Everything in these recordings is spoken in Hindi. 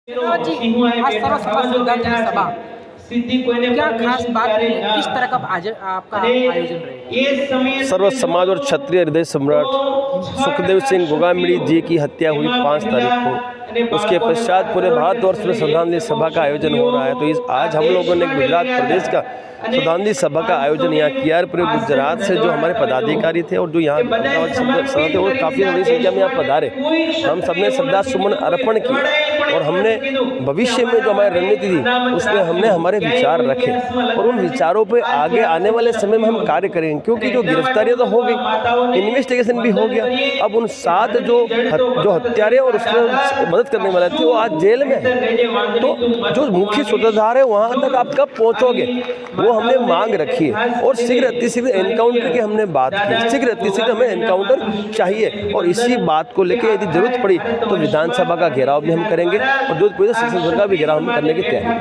जी, आज सर्व समाज श्रद्धांजलि सभा क्या खास बात है? किस तरह का आपका आयोजन रहेगा? सर्व समाज और क्षत्रिय हृदय सम्राट सुखदेव सिंह गोगामिड़ी जी की हत्या हुई 5 तारीख को। उसके पश्चात पूरे भारतवर्ष में श्रद्धांजलि सभा का आयोजन हो रहा है। तो आज हम लोगों ने गुजरात प्रदेश का श्रद्धांजलि सभा का आयोजन यहाँ किया। पूरे गुजरात से जो हमारे पदाधिकारी थे और जो यहाँ थे वो काफ़ी बड़ी संख्या में यहाँ पधारे। हम सबने श्रद्धा सुमन अर्पण किए और हमने भविष्य में जो हमारी रणनीति थी उसमें हमने हमारे विचार रखे और उन विचारों पे आगे आने वाले समय में हम कार्य करेंगे। क्योंकि जो गिरफ्तारियां तो हो गई, इन्वेस्टिगेशन भी हो गया, अब उन 7 जो हत्यारे और उसमें मदद करने वाले थे वो आज जेल में है। तो जो मुख्य सूत्रधार है वहाँ तक आप कब पहुँचोगे, वो हमने मांग रखी है। और शीघ्र अतिशीघ्र एनकाउंटर की हमने बात की। शीघ्र अतिशीघ्र हमें एनकाउंटर चाहिए और इसी बात को लेकर यदि जरूरत पड़ी तो विधानसभा का घेराव भी हम करेंगे और जोधपुर संसद का भी घेराव हम करने की तैयारी है।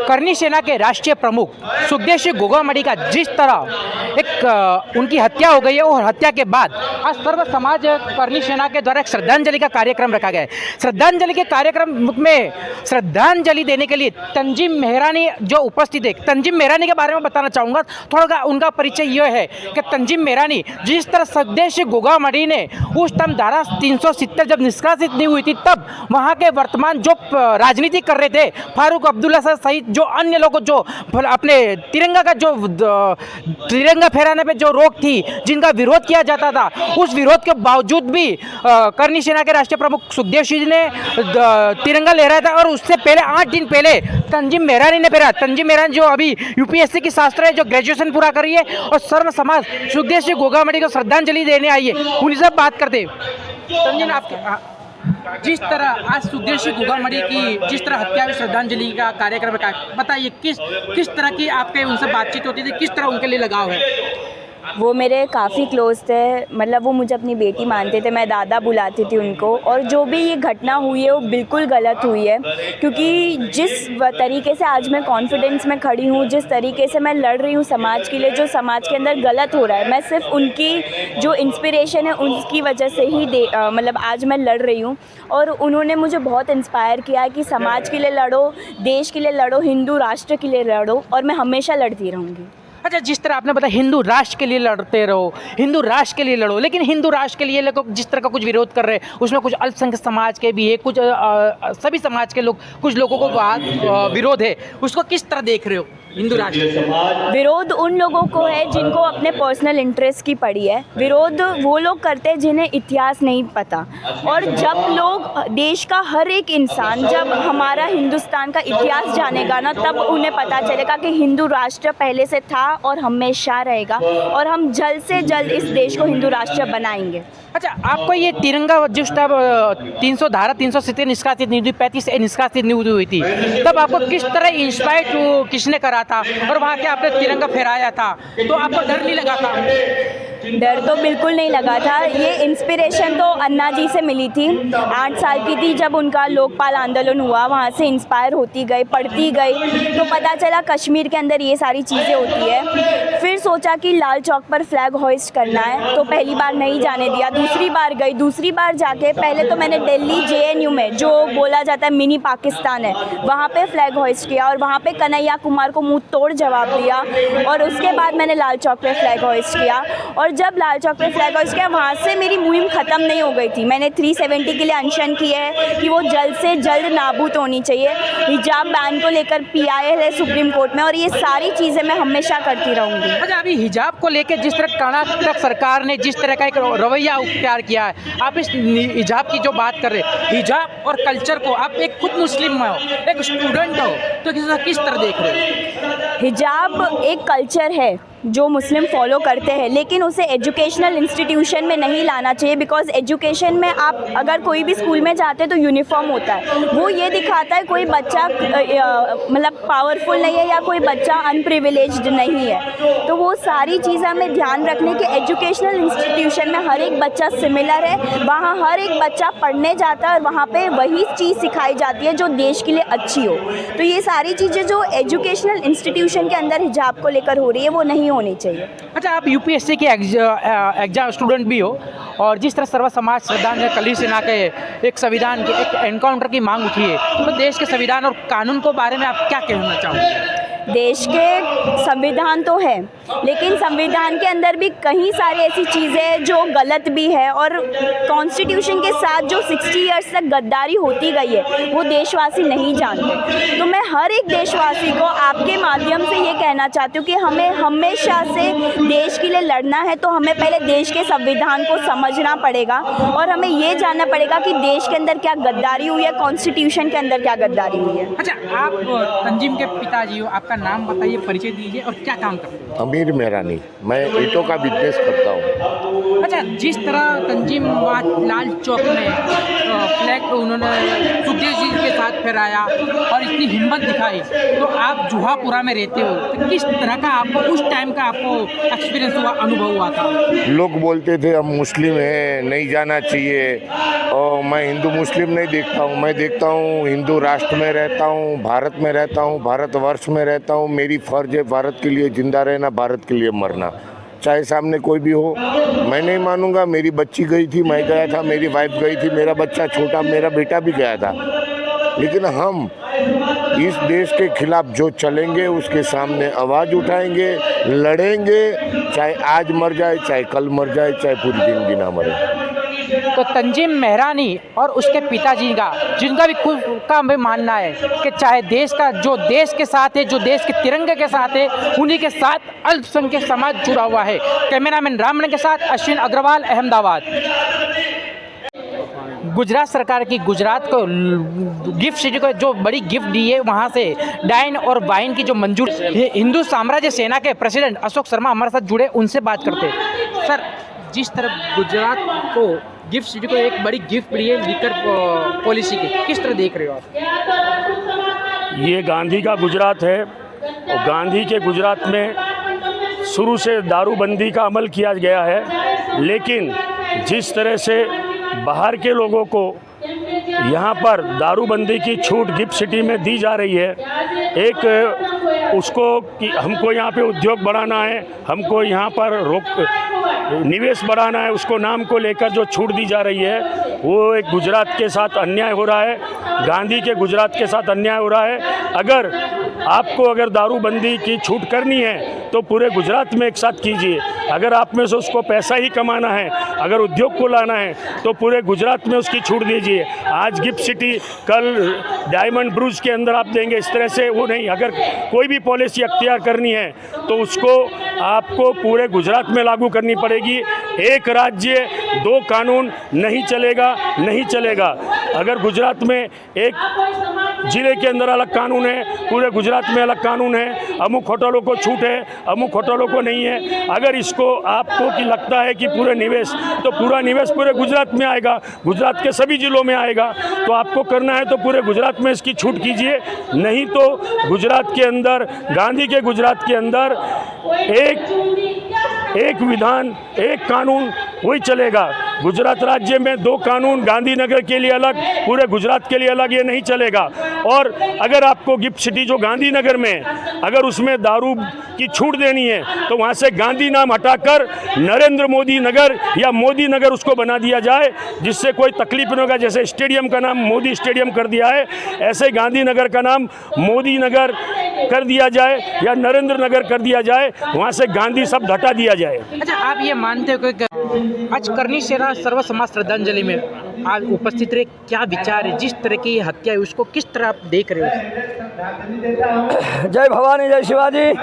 करनी सेना के राष्ट्रीय प्रमुख सुखदेव सिंह गोगामड़ी का जिस तरह एक उनकी हत्या हो गई है और हत्या के बाद आज सर्व समाज करनी सेना के द्वारा एक श्रद्धांजलि का कार्यक्रम रखा गया है। श्रद्धांजलि के कार्यक्रम में श्रद्धांजलि देने के लिए तंजीम मेहरानी जो उपस्थित है, तंजीम मेहरानी के बारे में बताना चाहूँगा। थोड़ा उनका परिचय यह है कि तंजीम मेहरानी जिस तरह सुखदेव सिंह गोगामड़ी ने उस टाइम धारा 370 जब निष्कासित नहीं हुई थी तब वहाँ के वर्तमान जो राजनीति कर रहे थे फारूक अब्दुल्ला सहित जो अन्य लोगों जो अपने तिरंगा का जो तिरंगा फहराने पे जो रोक थी, जिनका विरोध किया जाता था, उस विरोध के बावजूद भी करनी सेना के राष्ट्रीय प्रमुख सुखदेव सिंह ने तिरंगा लहराया था। और उससे पहले 8 दिन पहले तंजीम मेहरानी ने फहराया। तंजीम मेहरानी जो अभी यूपीएससी की छात्र है, जो ग्रेजुएशन पूरा कर रही है और सर्व समाज सुखदेव सिंह गोगामड़ी को श्रद्धांजलि देने आई है। उन्हीं से बात करते तंजीम, आपके जिस तरह आज सुखदेव सिंह गोगामड़ी की जिस तरह हत्या हुई, श्रद्धांजलि का कार्यक्रम का बताइए, किस तरह की आपके उनसे बातचीत होती थी, किस तरह उनके लिए लगाव है? वो मेरे काफ़ी क्लोज थे, मतलब वो मुझे अपनी बेटी मानते थे, मैं दादा बुलाती थी उनको। और जो भी ये घटना हुई है वो बिल्कुल गलत हुई है, क्योंकि जिस तरीके से आज मैं कॉन्फिडेंस में खड़ी हूँ, जिस तरीके से मैं लड़ रही हूँ समाज के लिए, जो समाज के अंदर गलत हो रहा है, मैं सिर्फ उनकी जो इंस्पिरेशन है उसकी वजह से ही मतलब आज मैं लड़ रही हूँ। और उन्होंने मुझे बहुत इंस्पायर किया है कि समाज के लिए लड़ो, देश के लिए लड़ो, हिंदू राष्ट्र के लिए लड़ो, और मैं हमेशा लड़ती रहूँगी। अच्छा, जिस तरह आपने बताया हिंदू राष्ट्र के लिए लड़ते रहो, हिंदू राष्ट्र के लिए लड़ो, लेकिन हिंदू राष्ट्र के लिए लोग जिस तरह का कुछ विरोध कर रहे हैं उसमें कुछ अल्पसंख्यक समाज के भी है, कुछ सभी समाज के लोग, कुछ लोगों को विरोध है, उसको किस तरह देख रहे हो? हिंदू राष्ट्र विरोध उन लोगों को है जिनको अपने पर्सनल इंटरेस्ट की पड़ी है। विरोध वो लोग करते हैं जिन्हें इतिहास नहीं पता। और जब लोग, देश का हर एक इंसान जब हमारा हिंदुस्तान का इतिहास जानेगा ना, तब उन्हें पता चलेगा कि हिंदू राष्ट्र पहले से था और हमेशा रहेगा, और हम जल्द से जल्द इस देश को हिंदू राष्ट्र बनाएंगे। अच्छा, आपको ये तिरंगा जिस तब 300 धारा 370 निष्कासित नहीं हुई, 35 निष्कासित नहीं हुई थी, तब आपको किस तरह इंस्पायर किसने करा था और वहाँ के आपने तिरंगा फहराया था, तो आपको डर नहीं लगा था? डर तो बिल्कुल नहीं लगा था। ये इंस्पिरेशन तो अन्ना जी से मिली थी। 8 साल की थी जब उनका लोकपाल आंदोलन हुआ, वहाँ से इंस्पायर होती गई, पढ़ती गई, तो पता चला कश्मीर के अंदर ये सारी चीज़ें होती है। फिर सोचा कि लाल चौक पर फ्लैग होइस्ट करना है, तो पहली बार नहीं जाने दिया। दूसरी बार गई, दूसरी बार जाके पहले तो मैंने दिल्ली JNU में जो बोला जाता है मिनी पाकिस्तान है, वहाँ पे फ्लैग होइस्ट किया और वहाँ पे कन्हैया कुमार को मुँह तोड़ जवाब दिया। और उसके बाद मैंने लाल चौक पे फ्लैग होइस्ट किया, और जब लाल चौक पे फ्लैग होइस्ट किया वहाँ से मेरी मुहिम ख़त्म नहीं हो गई थी। मैंने 370 के लिए अनशन किया है कि वो जल्द से जल्द नाबूद होनी चाहिए। हिजाब बैन को लेकर PIL है सुप्रीम कोर्ट में, और ये सारी चीज़ें मैं हमेशा करती रहूँगी। अच्छा, अभी हिजाब को लेकर जिस तरह कर्नाटक सरकार ने जिस तरह का एक रवैया अख्तियार किया है, आप इस हिजाब की जो बात कर रहे हैं, हिजाब और कल्चर को, आप एक खुद मुस्लिम हो, एक स्टूडेंट हो, तो किस तरह देख रहे हो? हिजाब एक कल्चर है जो मुस्लिम फॉलो करते हैं, लेकिन उसे एजुकेशनल इंस्टीट्यूशन में नहीं लाना चाहिए। बिकॉज एजुकेशन में आप अगर कोई भी स्कूल में जाते हैं तो यूनिफॉर्म होता है, वो ये दिखाता है कोई बच्चा मतलब पावरफुल नहीं है या कोई बच्चा अनप्रिविलेज्ड नहीं है। तो वो सारी चीज़ें हमें ध्यान रखने की, एजुकेशनल इंस्टीट्यूशन में हर एक बच्चा सिमिलर है, वहाँ हर एक बच्चा पढ़ने जाता है और वहाँ पे वही चीज़ सिखाई जाती है जो देश के लिए अच्छी हो। तो ये सारी चीज़ें जो एजुकेशनल इंस्टीट्यूशन के अंदर हिजाब को लेकर हो रही है वो नहीं होनी चाहिए। अच्छा, आप यूपीएससी के एग्जाम स्टूडेंट भी हो और जिस तरह सर्व समाज श्रद्धांजलि कली सेना के एक संविधान के एक एनकाउंटर की मांग उठी है, तो देश के संविधान और कानून के बारे में आप क्या कहना चाहोगे? देश के संविधान तो है, लेकिन संविधान के अंदर भी कई सारी ऐसी चीज़ें जो गलत भी है, और कॉन्स्टिट्यूशन के साथ जो 60 इयर्स तक गद्दारी होती गई है वो देशवासी नहीं जानते। तो मैं हर एक देशवासी को आपके माध्यम से ये कहना चाहती हूँ कि हमें हमेशा से देश के लिए लड़ना है तो हमें पहले देश के संविधान को समझना पड़ेगा और हमें ये जानना पड़ेगा कि देश के अंदर क्या गद्दारी हुई है, कॉन्स्टिट्यूशन के अंदर क्या गद्दारी हुई है। अच्छा, आप तंजीम के पिताजी हो, आपका नाम बताइए, परिचय दीजिए और क्या काम करते हो? अमीर मेहरानी, मैं ईंटों का बिजनेस करता हूँ। अच्छा, जिस तरह तंजीम लाल चौक में फ्लैग उन्होंने सुखदेव जी के साथ फहराया और इतनी हिम्मत दिखाई, तो आप जुहापुरा में रहते हो, तो किस तरह का आपको उस टाइम का आपको एक्सपीरियंस हुआ, अनुभव हुआ था? लोग बोलते थे हम मुस्लिम हैं, नहीं जाना चाहिए, और मैं हिंदू मुस्लिम नहीं देखता हूँ। मैं देखता हूँ हिंदू राष्ट्र में रहता हूँ, भारत में रहता हूँ, भारतवर्ष में रहता हूँ। मेरी फ़र्ज है भारत के लिए जिंदा रहना, भारत के लिए मरना, चाहे सामने कोई भी हो। मैं नहीं मानूंगा। मेरी बच्ची गई थी, मैं गया था, मेरी वाइफ गई थी, मेरा बच्चा छोटा, मेरा बेटा भी गया था, लेकिन हम इस देश के खिलाफ जो चलेंगे उसके सामने आवाज़ उठाएंगे, लड़ेंगे, चाहे आज मर जाए, चाहे कल मर जाए, चाहे पूरी जिंदगी ना मरे। तो तंजीम मेहरानी और उसके पिताजी का, जिनका भी खुद का भी मानना है कि चाहे देश का, जो देश के साथ है, जो देश के तिरंगे के साथ है, उन्हीं के साथ अल्पसंख्यक समाज जुड़ा हुआ है। कैमरामैन रामन के साथ अश्विन अग्रवाल, अहमदाबाद। गुजरात सरकार की गुजरात को गिफ्ट सिटी को जो बड़ी गिफ्ट दी है, वहाँ से डाइन और वाइन की जो मंजूर, हिंदू साम्राज्य सेना के प्रेसिडेंट अशोक शर्मा हमारे साथ जुड़े, उनसे बात करते हैं। सर, जिस तरह गुजरात को गिफ्ट सिटी को एक बड़ी गिफ्ट मिली है लिकर पॉलिसी की, किस तरह देख रहे हो आप? ये गांधी का गुजरात है और गांधी के गुजरात में शुरू से दारूबंदी का अमल किया गया है, लेकिन जिस तरह से बाहर के लोगों को यहाँ पर दारूबंदी की छूट गिफ्ट सिटी में दी जा रही है, एक उसको कि हमको यहाँ पे उद्योग बढ़ाना है, हमको यहाँ पर निवेश बढ़ाना है, उसको नाम को लेकर जो छूट दी जा रही है वो एक गुजरात के साथ अन्याय हो रहा है, गांधी के गुजरात के साथ अन्याय हो रहा है। अगर दारूबंदी की छूट करनी है तो पूरे गुजरात में एक साथ कीजिए। अगर आप में से उसको पैसा ही कमाना है, अगर उद्योग को लाना है तो पूरे गुजरात में उसकी छूट दीजिए। आज गिफ्ट सिटी, कल डायमंड ब्रूज के अंदर आप देंगे, इस तरह से वो नहीं। अगर कोई भी पॉलिसी अख्तियार करनी है तो उसको आपको पूरे गुजरात में लागू करनी पड़ेगी। एक राज्य दो कानून नहीं चलेगा, नहीं चलेगा। अगर गुजरात में एक जिले के अंदर अलग कानून है, पूरे गुजरात में अलग कानून है, अमुक होटलों को छूट है, अमुक होटलों को नहीं है। अगर इसको आपको कि लगता है कि पूरे निवेश, तो पूरा निवेश पूरे गुजरात में आएगा, गुजरात के सभी जिलों में आएगा। तो आपको करना है तो पूरे गुजरात में इसकी छूट कीजिए, नहीं तो गुजरात के अंदर, गांधी के गुजरात के अंदर एक विधान, एक कानून वही चलेगा। गुजरात राज्य में दो कानून, गांधीनगर के लिए अलग, पूरे गुजरात के लिए अलग, ये नहीं चलेगा। और अगर आपको गिफ्ट सिटी जो गांधीनगर में, अगर उसमें दारू की छूट देनी है तो वहाँ से गांधी नाम हटाकर नरेंद्र मोदी नगर या मोदी नगर उसको बना दिया जाए, जिससे कोई तकलीफ नहीं होगा। जैसे स्टेडियम का नाम मोदी स्टेडियम कर दिया है, ऐसे गांधीनगर का नाम मोदी नगर कर दिया जाए या नरेंद्र नगर कर दिया जाए, वहाँ से गांधी शब्द हटा दिया जाए। अच्छा, आप ये मानते हो कि आज करनी सेना सर्व समाज श्रद्धांजलि में आज उपस्थित रहे, क्या विचार है? जिस तरह की हत्या है उसको किस तरह आप देख रहे हो? जय भवानी, जय शिवाजी।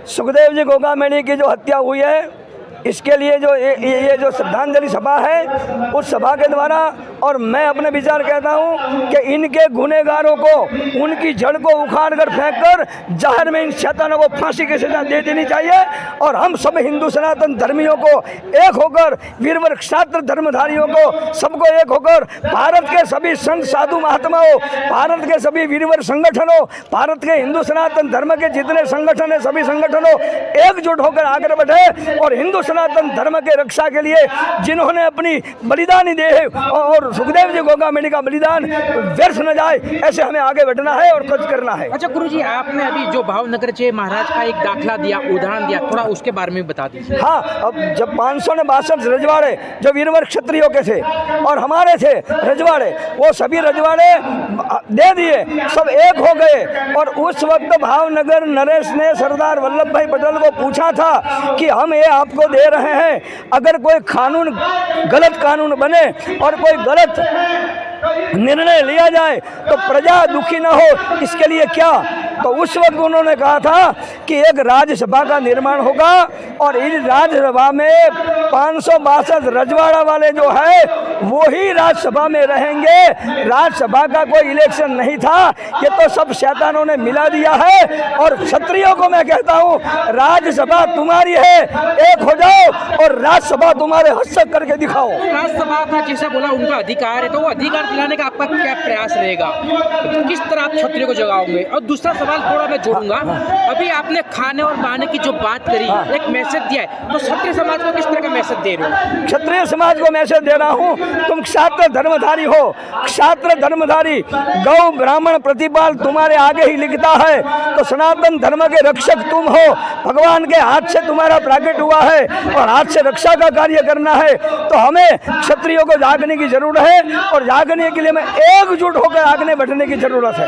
सुखदेव जी गोगामेड़ी की जो हत्या हुई है, इसके लिए जो ये जो श्रद्धांजलि सभा है, उस सभा के द्वारा, और मैं अपने विचार कहता हूँ कि इनके गुनहगारों को उनकी जड़ को उखाड़ कर फेंक कर जाहिर में इन शैतानों को फांसी की सजा दे देनी चाहिए। और हम सब हिंदू सनातन धर्मियों को एक होकर, वीरवर क्षात्र धर्मधारियों को सबको एक होकर, भारत के सभी संत साधु महात्माओं, भारत के सभी वीरवर संगठनों, भारत के हिंदू सनातन धर्म के जितने संगठन है, सभी संगठनों एकजुट होकर आगे बढ़े और हिंदू सनातन धर्म के रक्षा के लिए जिन्होंने अपनी बलिदान दी है, और सुखदेव जी गोगामेड़ी का बलिदान व्यर्थ न जाए, ऐसे हमें आगे बढ़ना है और कुछ करना है। अच्छा गुरुजी, आपने अभी जो भावनगर चे महाराज का एक दाखला दिया, उदाहरण दिया, थोड़ा उसके बारे में बता दीजिए। हाँ, अब जब 562 रजवाड़े जो वीरवर क्षत्रियों के थे और हमारे थे रजवाड़े, वो सभी रजवाड़े दे दिए, सब एक हो गए। और उस वक्त भावनगर नरेश ने सरदार वल्लभ भाई पटेल को पूछा था कि हम ये आपको दे रहे हैं, अगर कोई कानून गलत कानून बने और कोई गलत निर्णय लिया जाए तो प्रजा दुखी न हो, इसके लिए क्या? तो उस वक्त उन्होंने कहा था कि एक राज्यसभा का निर्माण होगा और इस राज्यसभा में 562 रजवाड़ा वाले जो है वो ही राज्यसभा में रहेंगे। राज्यसभा का कोई इलेक्शन नहीं था, ये तो सब शैतानों ने मिला दिया है। और क्षत्रियों को मैं कहता हूँ, राज्यसभा तुम्हारी है, एक हो जाओ और राज्यसभा तुम्हारे हस्तक करके दिखाओ। राज्यसभा का जैसा बोला उनका अधिकार है, तो वो अधिकार दिलाने का आपका क्या प्रयास रहेगा? किस तरह आप क्षत्रियों को जगाओगे? और दूसरा सवाल थोड़ा मैं जोड़ूंगा, अभी आपने खाने और बहाने की जो बात करी, एक मैसेज दिया है, तो क्षत्रिय समाज को किस तरह का मैसेज दे रहे हो? क्षत्रिय समाज को मैसेज दे रहा हूँ, तुम क्षात्र धर्मधारी हो, क्षात्र धर्मधारी, गौ ब्राह्मण प्रतिपाल तुम्हारे आगे ही लिखता है, तो सनातन धर्म के रक्षक तुम हो। भगवान के हाथ से तुम्हारा प्राकट हुआ है और हाथ से रक्षा का कार्य करना है, तो हमें क्षत्रियों को जागने की जरूरत है और जागने के लिए हमें एकजुट होकर आगे बढ़ने की जरूरत है।